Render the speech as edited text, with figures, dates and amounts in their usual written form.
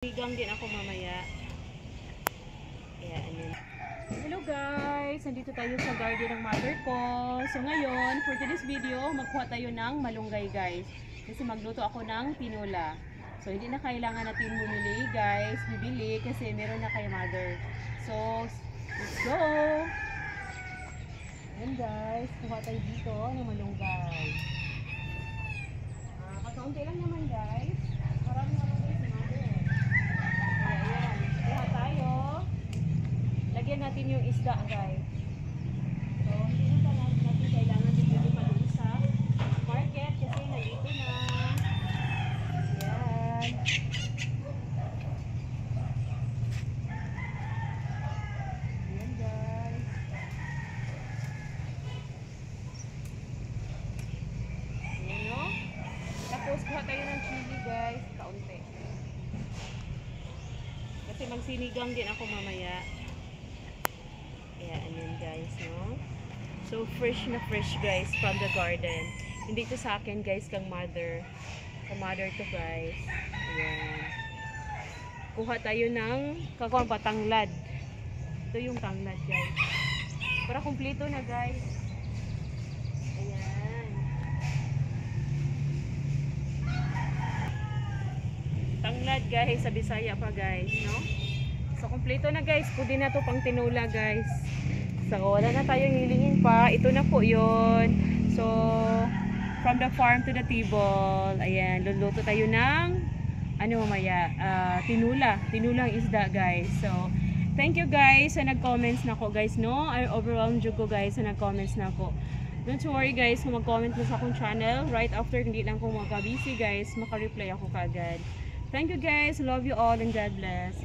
Ligang din ako mamaya. Ayan. Hello guys! Nandito tayo sa garden ng mother ko. So ngayon, for today's video, magkuha tayo ng malunggay guys. Kasi magluto ako ng tinola. So hindi na kailangan natin bumili guys. Bibili kasi meron na kay mother. So, let's go! Ayan guys, kuha tayo dito ng malunggay. Kakaunti lang naman guys. Maraming malunggay si mother. Ayan, kuha tayo. Lagyan natin yung isda guys. So, hindi na natin kailangan dito pa dun sa market kasi nandito na. Ayan. Ayan guys. Ayan no. Tapos kuha tayo ng chili guys. Kaunti. Kasi magsinigang din ako mamaya. Ayan, yun guys, no? So, fresh na fresh guys from the garden. Hindi to sa akin guys, kang mother. Kang mother to guys. Ayan. Kuha tayo ng kakuha pa, tanglad. Ito yung tanglad guys. Para kumpleto na guys. Ayan. Tanglad guys, sa Bisaya pa guys, no? So, kumpleto na guys. Pwede na to pang tinola guys. So, wala na tayong hilingin pa. Ito na po yun. So, from the farm to the table. Ayan, luluto tayo ng ano mamaya, tinola. Tinolang isda guys. So, thank you guys sa nag-comments na ko guys, no? I overwhelmed you ko guys sa nag-comments na ko. Don't worry guys, kung mag-comment mo sa akong channel, right after, hindi lang kung magka-busy guys, maka-reply ako kagad. Thank you guys. Love you all and God bless.